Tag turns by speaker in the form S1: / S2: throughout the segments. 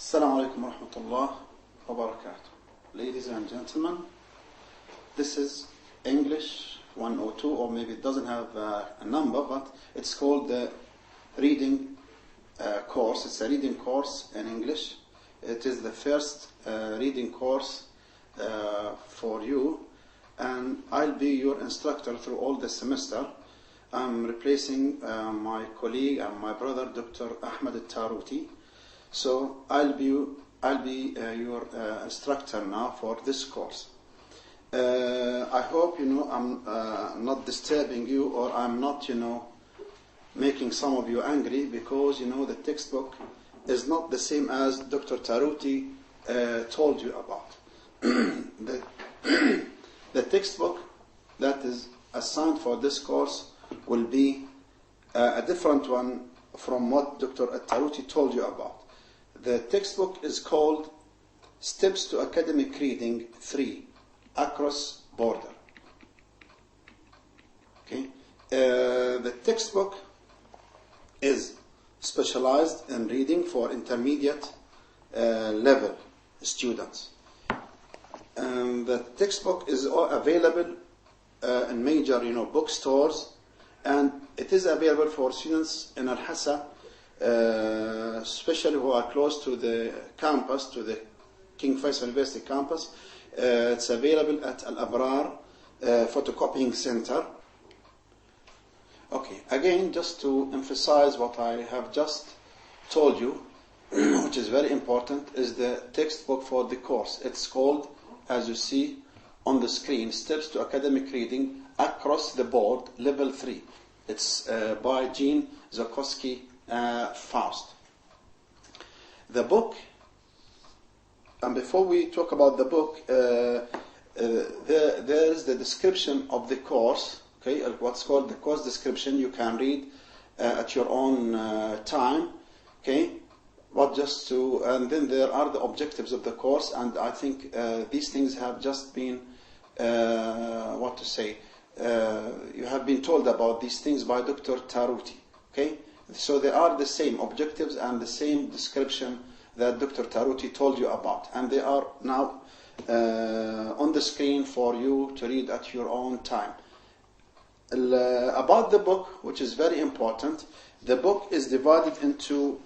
S1: Assalamu alaikum wa rahmatullah wa barakatuh. Ladies and gentlemen, this is English 102, or maybe it doesn't have a number, but it's called the reading course. It's a reading course in English. It is the first reading course for you, and I'll be your instructor through all the semester. I'm replacing my colleague and my brother, Dr. Ahmed Taruti. So I'll be your instructor now for this course. I hope I'm not disturbing you, or I'm not making some of you angry, because the textbook is not the same as Dr. Taruti told you about. The textbook that is assigned for this course will be a different one from what Dr. Taruti told you about. The textbook is called Steps to Academic Reading 3, Across Border. Okay. The textbook is specialized in reading for intermediate level students. The textbook is available in major bookstores, and it is available for students in Al-Hassa, especially who are close to the campus, to the King Faisal University campus. It's available at Al-Abrar photocopying center. Okay, again, just to emphasize what I have just told you, which is very important, is the textbook for the course. It's called, as you see on the screen, Steps to Academic Reading Across the Board, Level 3. It's by Jean Zokowski Faust. The book, and before we talk about the book, there is the description of the course, okay, what's called the course description. You can read at your own time, okay, and then there are the objectives of the course, and I think these things have just been, you have been told about these things by Dr. Taruti, okay. So they are the same objectives and the same description that Dr. Taruti told you about. And they are now on the screen for you to read at your own time. About the book, which is very important, the book is divided into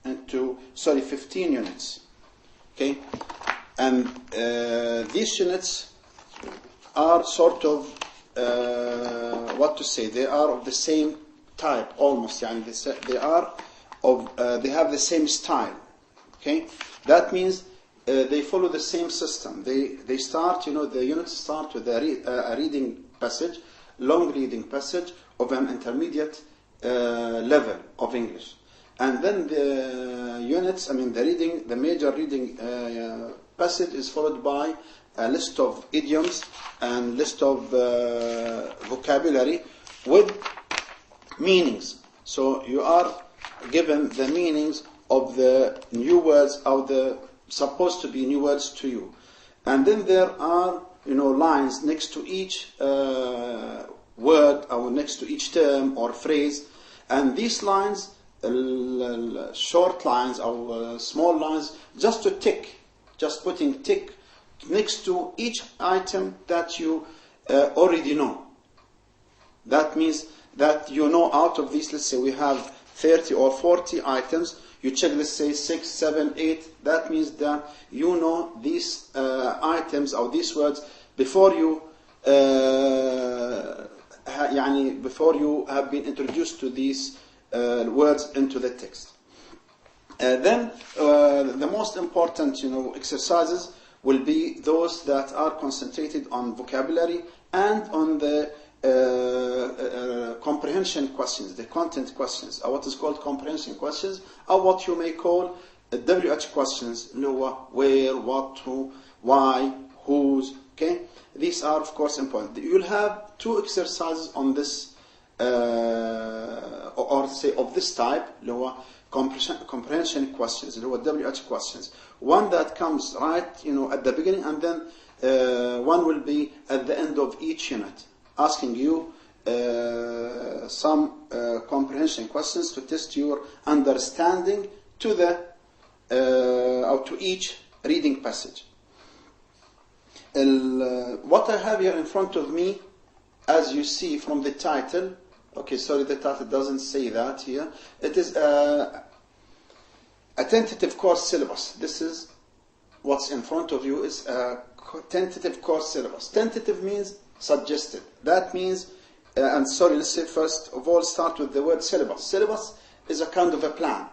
S1: 15 units. Okay? And these units are sort of they are of the same type, almost. They have the same style. Okay, that means they follow the same system. They start, the units start with a reading passage, long reading passage of an intermediate level of English, and then the units, the major reading passage is followed by a list of idioms and list of vocabulary with meanings. So you are given the meanings of the new words, of the supposed to be new words to you. And then there are, lines next to each word, or next to each term or phrase. And these lines, short lines or small lines, just to tick, just putting tick next to each item that you already know. That means that out of these, let's say we have 30 or 40 items, you check, let's say 6, 7, 8, that means that you know these items or these words before you have been introduced to these words into the text. Then the most important exercises will be those that are concentrated on vocabulary and on the comprehension questions, the content questions, or what is called comprehension questions, or what you may call WH questions, where, what, who, why, whose, okay? These are, of course, important. You'll have two exercises on this, of this type, comprehension questions, WH questions. One that comes right, at the beginning, and then one will be at the end of each unit, asking you some comprehension questions to test your understanding to the or to each reading passage. What I have here in front of me, as you see from the title, okay, sorry, the title doesn't say that here. It is a tentative course syllabus. This is what's in front of you, is a tentative course syllabus. Tentative means suggested. That means, and sorry, let's say first of all start with the word syllabus. Syllabus is a kind of a plan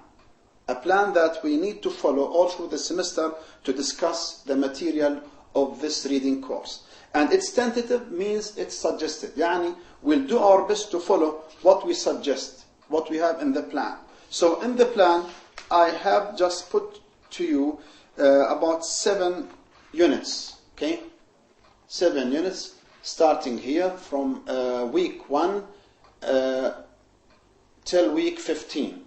S1: that we need to follow all through the semester to discuss the material of this reading course. And it's tentative means it's suggested. Yani, we'll do our best to follow what we suggest, what we have in the plan. So in the plan, I have just put to you about 7 units, okay? 7 units, starting here from week 1 till week 15.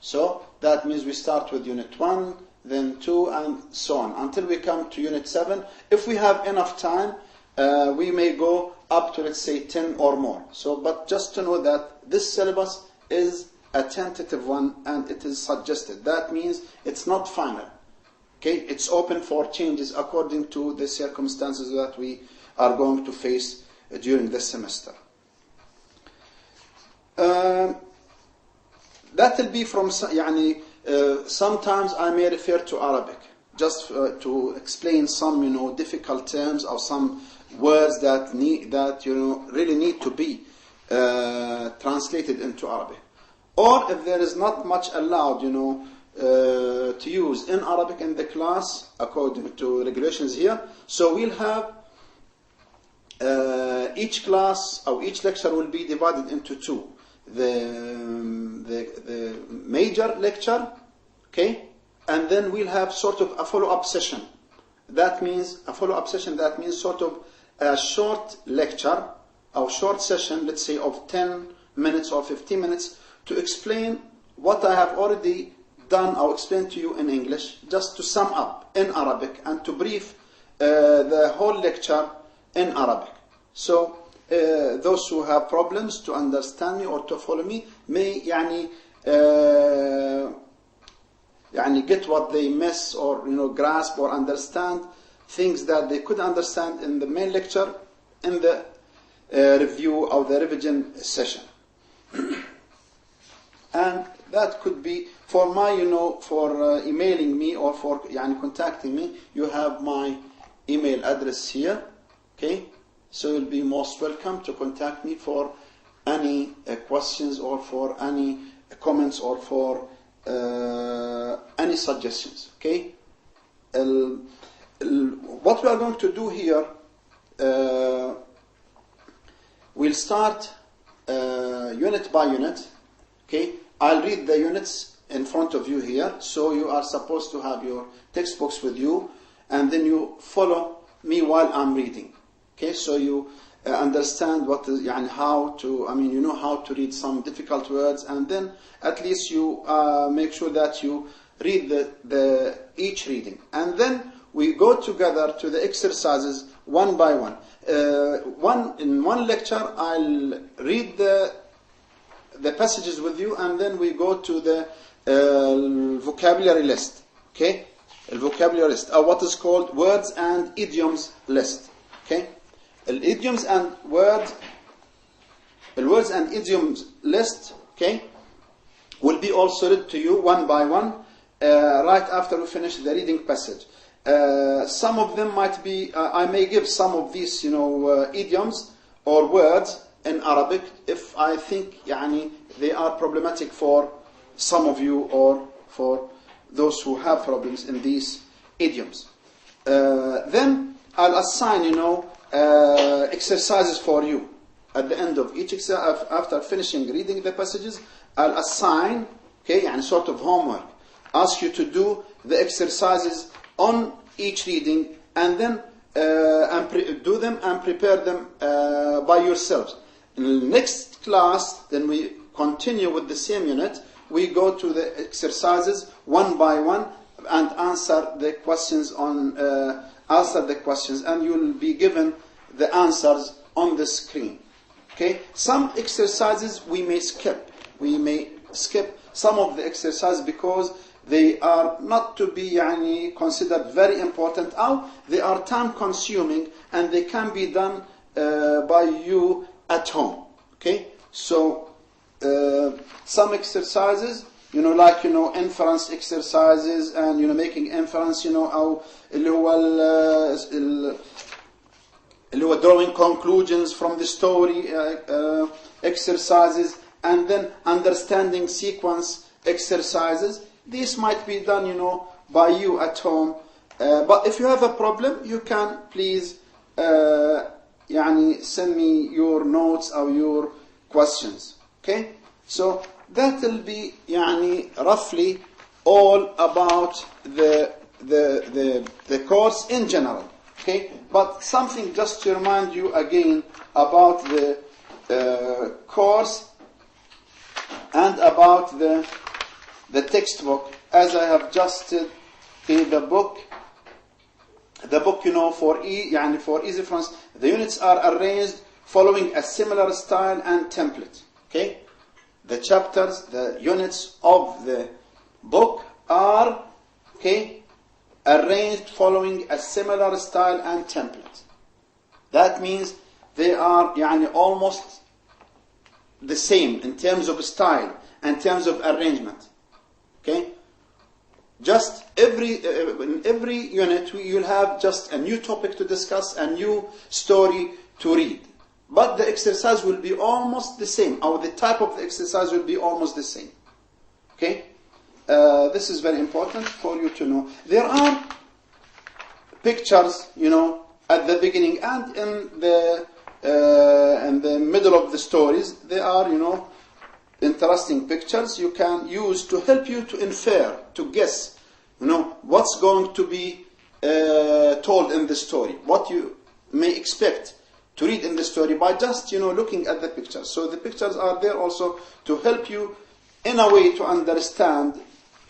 S1: So that means we start with unit 1, then 2, and so on, until we come to unit 7. If we have enough time, we may go up to, let's say, 10 or more. So, but just to know that this syllabus is a tentative one, and it is suggested. That means it's not final. Okay, it's open for changes according to the circumstances that we are going to face during this semester. That will be from, sometimes I may refer to Arabic, just to explain some, difficult terms or some words that really need to be translated into Arabic. Or if there is not much allowed, to use in Arabic in the class according to regulations here, so we'll have each class or each lecture will be divided into 2. The major lecture, okay, and then we'll have sort of a follow-up session. That means a follow-up session. That means sort of a short lecture or short session, let's say of 10 minutes or 15 minutes, to explain what I have already done or explained to you in English, just to sum up in Arabic and to brief the whole lecture in Arabic. So those who have problems to understand me or to follow me may get what they miss, or grasp or understand things that they could understand in the main lecture in the review or the revision session. And that could be for my, for emailing me or for contacting me. You have my email address here, okay? So you'll be most welcome to contact me for any questions or for any comments or for any suggestions, okay? What we are going to do here, we'll start unit by unit, okay? I'll read the units in front of you here, so you are supposed to have your textbooks with you, and then you follow me while I'm reading. Okay, so you understand what is, how to, how to read some difficult words, and then at least you make sure that you read the each reading, and then we go together to the exercises one by one. In one lecture, I'll read the passages with you, and then we go to the vocabulary list. Okay, the vocabulary list, what is called words and idioms list. Okay. Idioms and words and idioms list, okay, will be also read to you one by one right after we finish the reading passage. Some of them might be, I may give some of these, idioms or words in Arabic if I think they are problematic for some of you or for those who have problems in these idioms. Then I'll assign, exercises for you. At the end of each exercise, after finishing reading the passages, I'll assign, sort of homework. Ask you to do the exercises on each reading, and then do them and prepare them by yourselves. In the next class, then we continue with the same unit. We go to the exercises one by one and answer the questions and you'll be given the answers on the screen. Okay, some exercises we may skip. We may skip some of the exercises because they are not to be considered very important, or they are time consuming and they can be done by you at home. Okay, so some exercises, like inference exercises and making inference, أو اللي هو drawing conclusions from the story exercises, and then understanding sequence exercises. This might be done, by you at home. But if you have a problem, you can please send me your notes or your questions. Okay? So that will be roughly all about the course in general. Okay? But something just to remind you again about the course and about the textbook, as I have just said. The book, for easy friends, the units are arranged following a similar style and template. Okay, the chapters, the units of the book are arranged following a similar style and template. That means they are almost the same in terms of style and terms of arrangement. Okay, just in every unit you'll have just a new topic to discuss, a new story to read, but the exercise will be almost the same, or the type of the exercise will be almost the same. Okay, this is very important for you to know. There are pictures, at the beginning and in the middle of the stories. There are, interesting pictures you can use to help you to infer, to guess, what's going to be told in the story, what you may expect to read in the story by just, looking at the pictures. So the pictures are there also to help you in a way to understand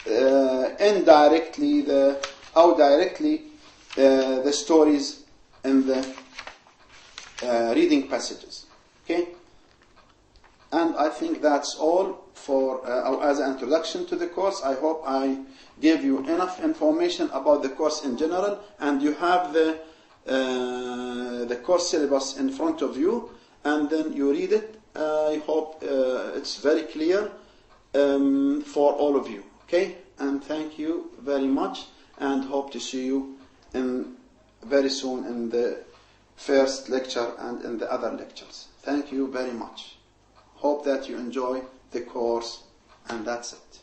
S1: indirectly directly the stories in the reading passages. Okay? And I think that's all for as an introduction to the course. I hope I gave you enough information about the course in general, and you have the course syllabus in front of you, and then you read it. I hope it's very clear for all of you. Okay? And thank you very much, and hope to see you very soon in the first lecture and in the other lectures. Thank you very much. Hope that you enjoy the course, and that's it.